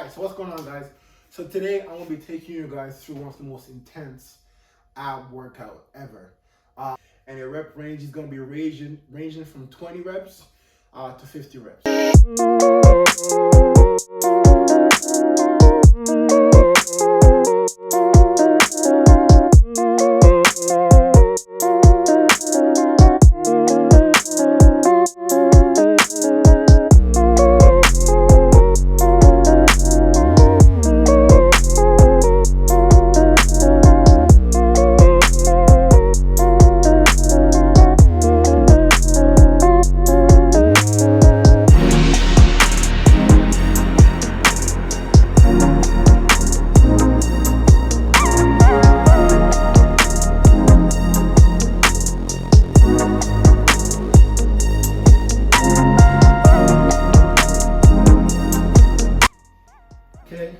Alright, so what's going on, guys? So today I'm going to be taking you guys through one of the most intense ab workout ever. And your rep range is going to be ranging from 20 reps to 50 reps. Okay,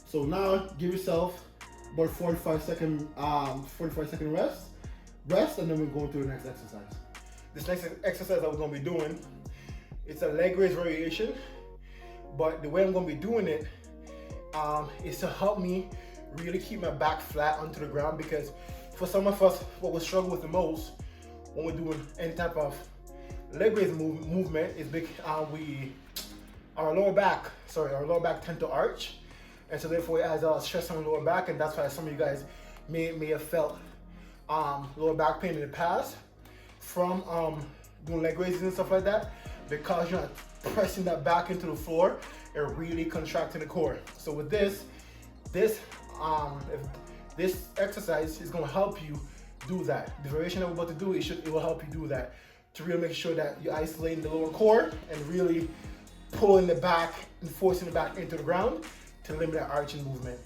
so now give yourself about 45 second rest, and then we're going to the next exercise. This next exercise that we're going to be doing, it's a leg raise variation, but the way I'm going to be doing it is to help me really keep my back flat onto the ground, because for some of us, what we struggle with the most when we're doing any type of leg raise movement is our lower back tend to arch, and so therefore it has a lot of stress on the lower back, and that's why some of you guys may have felt lower back pain in the past from doing leg raises and stuff like that, because you're not pressing that back into the floor and really contracting the core. So with this exercise is going to help you do that. The variation that we're about to do, it will help you do that, to really make sure that you're isolating the lower core and really pulling the back and forcing the back into the ground to limit that arching movement.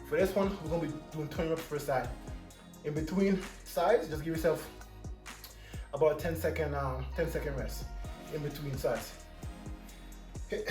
For this one, we're going to be doing 20 reps per side. In between sides, just give yourself about a 10 second rest in between sides. Okay.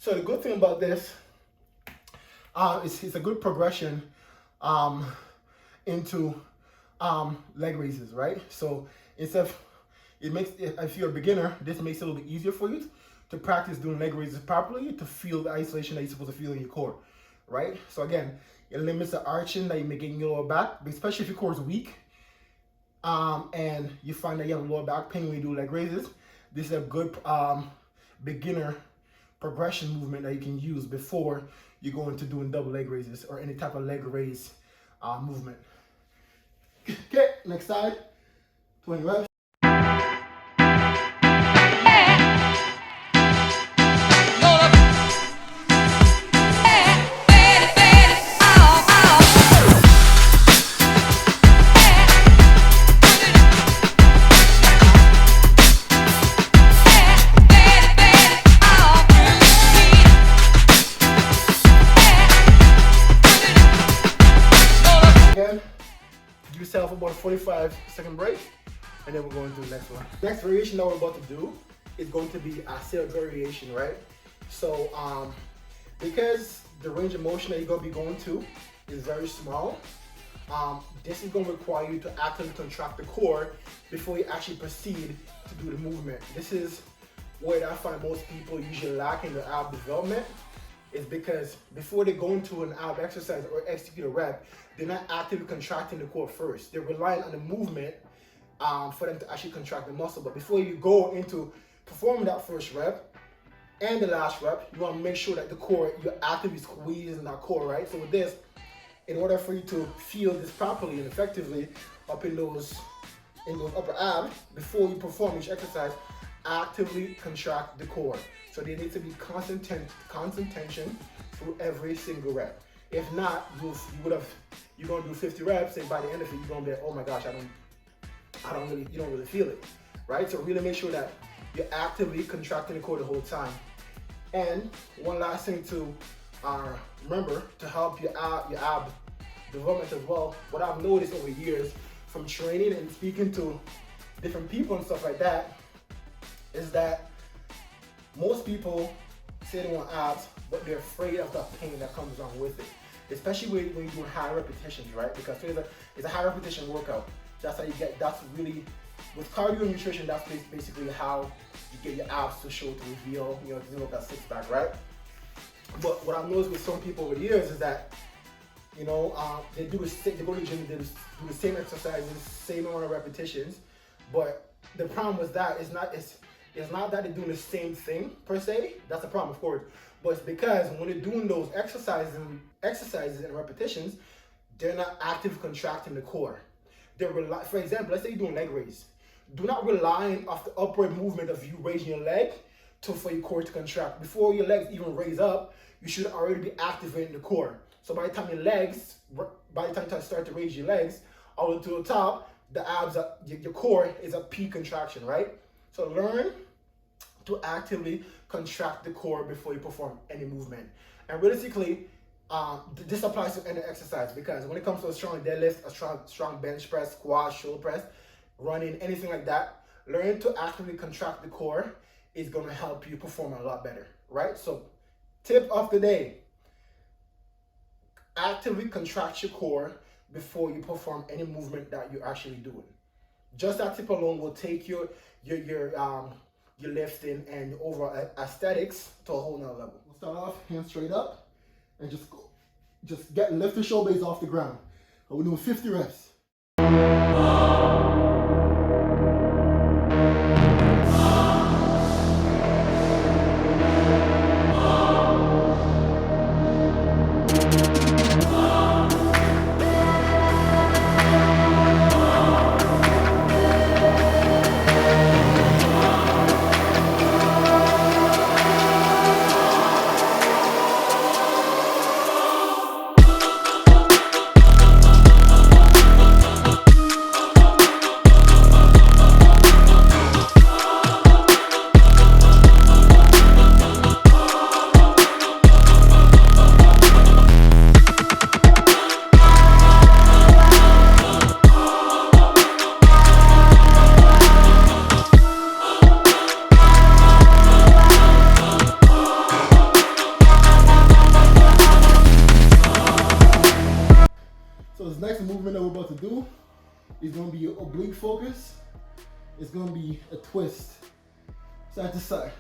So the good thing about this it's a good progression into leg raises, right? So instead of, if you're a beginner, this makes it a little bit easier for you to practice doing leg raises properly, to feel the isolation that you're supposed to feel in your core, right? So again, it limits the arching that you may get in your lower back, especially if your core is weak and you find that you have lower back pain when you do leg raises. This is a good beginner progression movement that you can use before you go into doing double leg raises or any type of leg raise movement. Okay, next side, 20 reps. Give yourself about a 45-second break, and then we're going to the next one. Next variation that we're about to do is going to be a sit variation, right? So because the range of motion that you're going to be going to is very small, this is going to require you to actively contract the core before you actually proceed to do the movement. This is where I find most people usually lack in their ab development, is because before they go into an ab exercise or execute a rep, they're not actively contracting the core first. They're relying on the movement for them to actually contract the muscle. But before you go into performing that first rep and the last rep, you want to make sure that the core, you're actively squeezing that core, right? So with this, in order for you to feel this properly and effectively up in those upper abs, before you perform each exercise, actively contract the core. So there needs to be constant tension through every single rep. If not, you're gonna do 50 reps, and by the end of it, you're gonna be like, oh my gosh, you don't really feel it, right? So really make sure that you're actively contracting the core the whole time. And one last thing to remember, to help your ab development as well, what I've noticed over years from training and speaking to different people and stuff like that is that most people say they want abs, but they're afraid of the pain that comes along with it. Especially when you're doing high repetitions, right? Because it's a high repetition workout. That's how you get, that's really, with cardio and nutrition, that's basically how you get your abs to show, to reveal, to develop that six pack, right? But what I've noticed with some people over the years is that, they go to the gym, they do the same exercises, same amount of repetitions, but the problem with that is it's not that they're doing the same thing per se. That's the problem, of course. But it's because when they're doing those exercises and repetitions, they're not actively contracting the core. For example, let's say you're doing leg raise. Do not rely on the upward movement of you raising your leg for your core to contract. Before your legs even raise up, you should already be activating the core. So by the time you start to raise your legs all the way to the top, the abs, your core is a peak contraction, right? So learn to actively contract the core before you perform any movement. And realistically, this applies to any exercise, because when it comes to a strong deadlift, a strong bench press, squat, shoulder press, running, anything like that, learn to actively contract the core is going to help you perform a lot better, right? So tip of the day, actively contract your core before you perform any movement that you're actually doing. Just that tip alone will take your lifting and your overall aesthetics to a whole nother level. We'll start off hands straight up and just lift the shoulder blades off the ground. And we're doing 50 reps. So this next movement that we're about to do is going to be oblique focus. It's going to be a twist, side to side.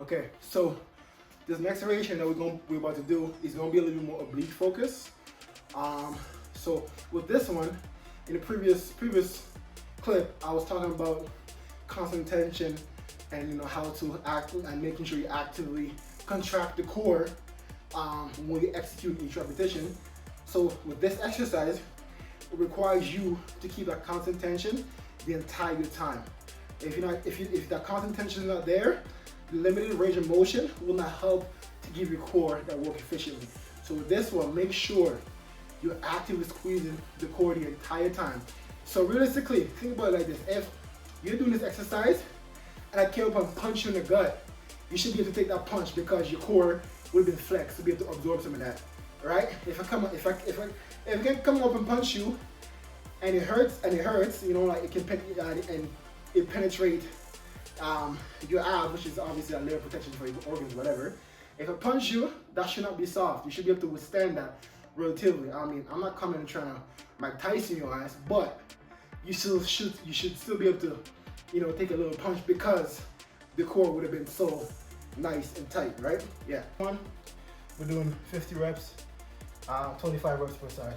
Okay, so this next variation that we're about to do is going to be a little bit more oblique focus. So with this one, in the previous clip, I was talking about constant tension and how to act and making sure you actively contract the core when you execute each repetition. So with this exercise, it requires you to keep that constant tension the entire time. If that constant tension is not there, the limited range of motion will not help to give your core that work efficiently. So So with this one, make sure you're actively squeezing the core the entire time. So realistically, think about it like this. If you're doing this exercise and I came up and punch you in the gut, you should be able to take that punch because your core would have been flexed to be able to absorb some of that, right? If I can come up and punch you and it hurts, you know, like it can penetrate your abs, which is obviously a layer of protection for your organs, whatever. If I punch you, that should not be soft. You should be able to withstand that relatively. I mean, I'm not coming and trying to Mike Tyson your ass, but you should still be able to, you know, take a little punch because the core would have been so nice and tight, right? Yeah. We're doing 50 reps, 25 reps per side.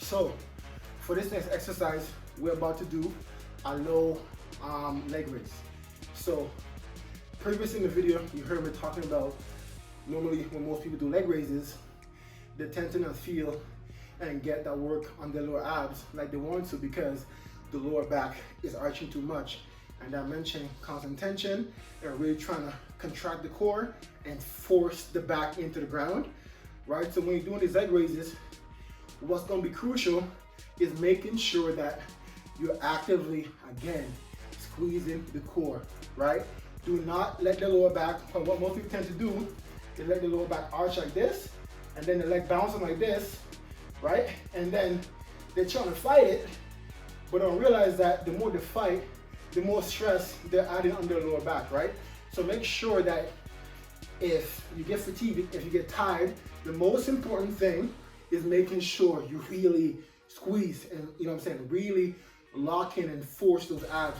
So for this next exercise, we're about to do a low leg raise. So previously in the video, you heard me talking about normally when most people do leg raises, they tend to not feel and get that work on their lower abs like they want to because the lower back is arching too much. And I mentioned constant tension and really trying to contract the core and force the back into the ground, right? So when you're doing these leg raises, what's going to be crucial is making sure that you're actively, again, squeezing the core, right? Do not let the lower back, because what most people tend to do is let the lower back arch like this, and then the leg bouncing like this, right? And then they're trying to fight it, but don't realize that the more they fight, the more stress they're adding on their lower back, right? So make sure that if you get fatigued, if you get tired, the most important thing is making sure you really squeeze and, you know what I'm saying, really lock in and force those abs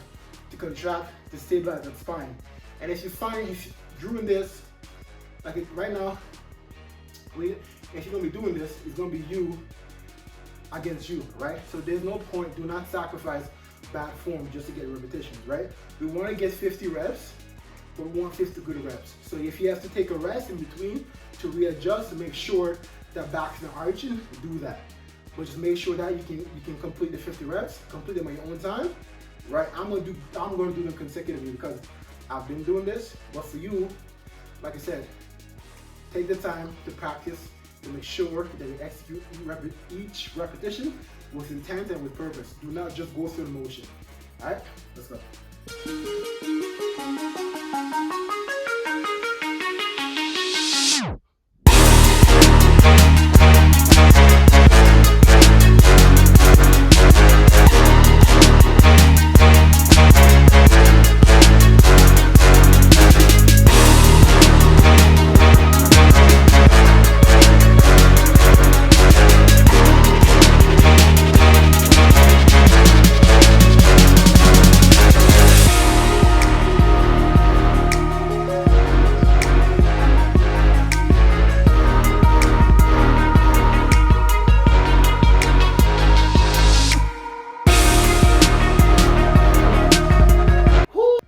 to contract to stabilize that spine. And if you find if doing this, like right now, if you're gonna be doing this, it's gonna be you against you, right? So there's no point, do not sacrifice back form just to get repetitions, right? We wanna get 50 reps, but we want 50 good reps. So if you have to take a rest in between to readjust to make sure that back's not arching, do that. But just make sure that you can complete the 50 reps, complete them on your own time, right? I'm gonna do them consecutively because I've been doing this. But for you, like I said, take the time to practice to make sure that you execute each repetition with intent and with purpose. Do not just go through the motion. All right, let's go.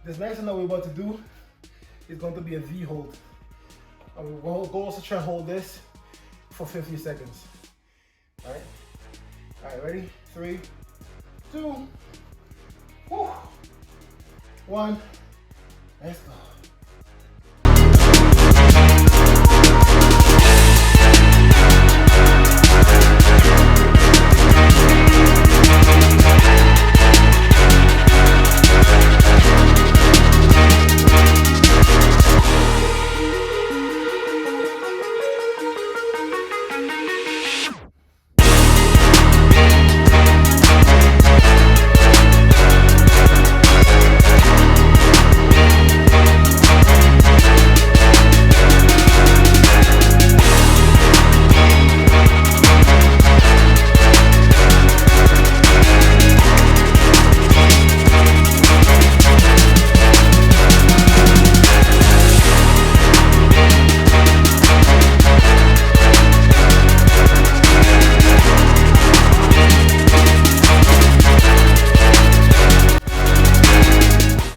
This next one that we're about to do is going to be a V hold. And we'll go also try and hold this for 50 seconds. All right, ready? 3, 2, 1. Let's go.